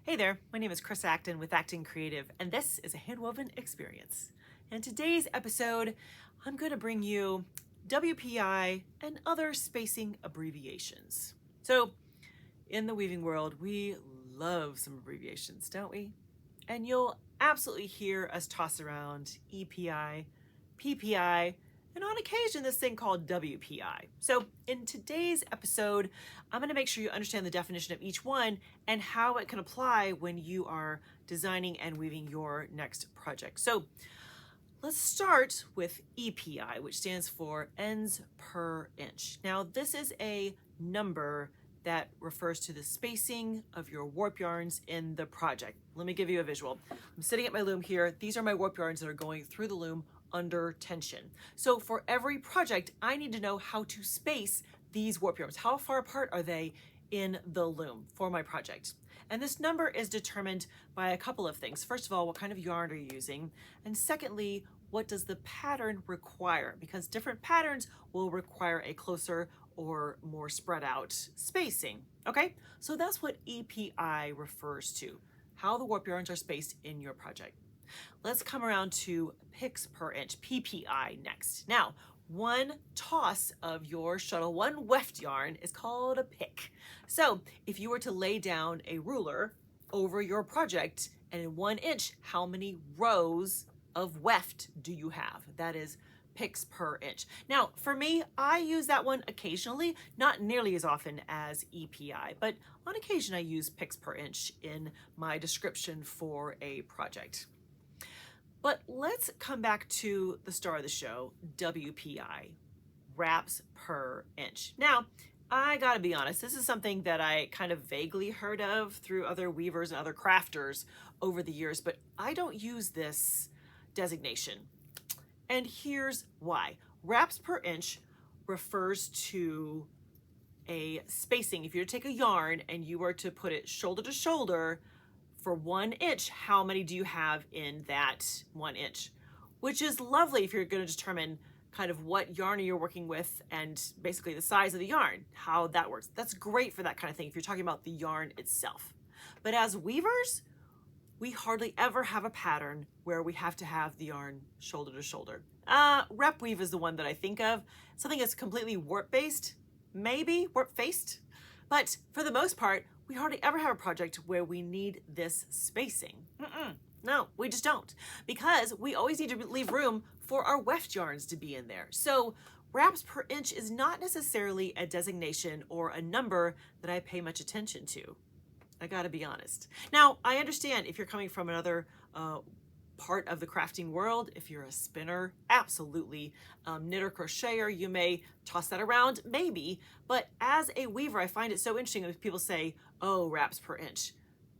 Hey there, my name is Chris Acton with Acton Creative, and this is A Handwoven Experience. In today's episode, I'm going to bring you WPI and other spacing abbreviations. So, in the weaving world, we love some abbreviations, don't we? And you'll absolutely hear us toss around EPI, PPI, and on occasion this thing called WPI. So in today's episode, I'm going to make sure you understand the definition of each one and how it can apply when you are designing and weaving your next project. So let's start with EPI, which stands for ends per inch. Now this is a number that refers to the spacing of your warp yarns in the project. Let me give you a visual. I'm sitting at my loom here. These are my warp yarns that are going through the loom under tension. So for every project, I need to know how to space these warp yarns. How far apart are they in the loom for my project? And this number is determined by a couple of things. First of all, what kind of yarn are you using? And secondly, what does the pattern require? Because different patterns will require a closer or more spread out spacing. Okay, so that's what EPI refers to, how the warp yarns are spaced in your project. Let's come around to picks per inch, PPI, next. Now, one toss of your shuttle, one weft yarn is called a pick. So if you were to lay down a ruler over your project and in 1 inch, how many rows of weft do you have? That is picks per inch. Now, for me, I use that one occasionally, not nearly as often as EPI, but on occasion I use picks per inch in my description for a project. But let's come back to the star of the show, WPI, wraps per inch. Now, I gotta be honest, this is something that I kind of vaguely heard of through other weavers and other crafters over the years, but I don't use this designation. And here's why. Wraps per inch refers to a spacing. If you were to take a yarn and you were to put it shoulder to shoulder, for 1 inch, how many do you have in that 1 inch? Which is lovely if you're going to determine kind of what yarn you're working with and basically the size of the yarn, how that works. That's great for that kind of thing if you're talking about the yarn itself. But as weavers, we hardly ever have a pattern where we have to have the yarn shoulder to shoulder. Rep weave is the one that I think of. Something that's completely warp based, maybe warp faced. But for the most part, we hardly ever have a project where we need this spacing. No, we just don't. Because we always need to leave room for our weft yarns to be in there. So wraps per inch is not necessarily a designation or a number that I pay much attention to. I gotta be honest. Now, I understand if you're coming from another part of the crafting world, if you're a spinner, absolutely. Knitter, crocheter, you may toss that around, maybe. But as a weaver, I find it so interesting when people say, oh, wraps per inch.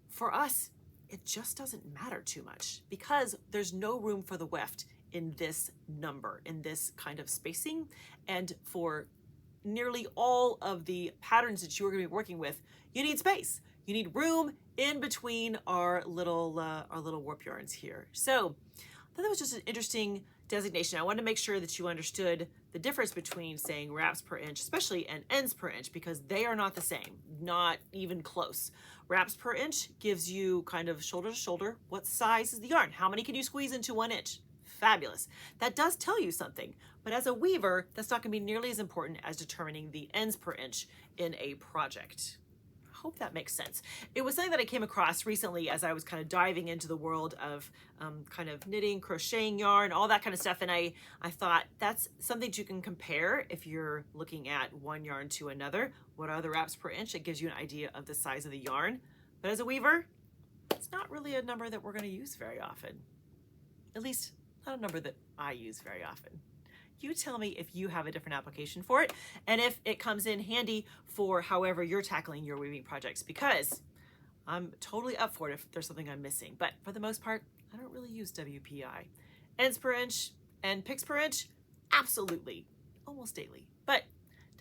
For us, it just doesn't matter too much because there's no room for the weft in this number, in this kind of spacing. And for nearly all of the patterns that you're gonna be working with, you need space. You need room in between our little warp yarns here. So I thought that was just an interesting designation. I wanted to make sure that you understood the difference between saying wraps per inch, especially, and ends per inch, because they are not the same, not even close. Wraps per inch gives you kind of shoulder to shoulder. What size is the yarn? How many can you squeeze into 1 inch? Fabulous. That does tell you something, but as a weaver, that's not going to be nearly as important as determining the ends per inch in a project. Hope that makes sense. It was something that I came across recently as I was kind of diving into the world of kind of knitting, crocheting yarn, all that kind of stuff. And I thought that's something you can compare if you're looking at one yarn to another. What are the wraps per inch? It gives you an idea of the size of the yarn. But as a weaver, it's not really a number that we're going to use very often. At least not a number that I use very often. You tell me if you have a different application for it and if it comes in handy for however you're tackling your weaving projects, because I'm totally up for it if there's something I'm missing. But for the most part, I don't really use WPI. Ends per inch and picks per inch, absolutely, almost daily. But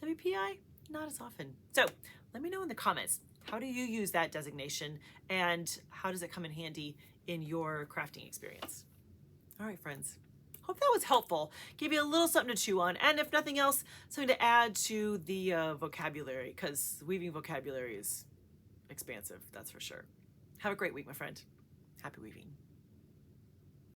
WPI, not as often. So let me know in the comments, how do you use that designation and how does it come in handy in your crafting experience? All right, friends. Hope that was helpful. Give you a little something to chew on, and if nothing else, something to add to the vocabulary, because weaving vocabulary is expansive, that's for sure. Have a great week, my friend. Happy weaving.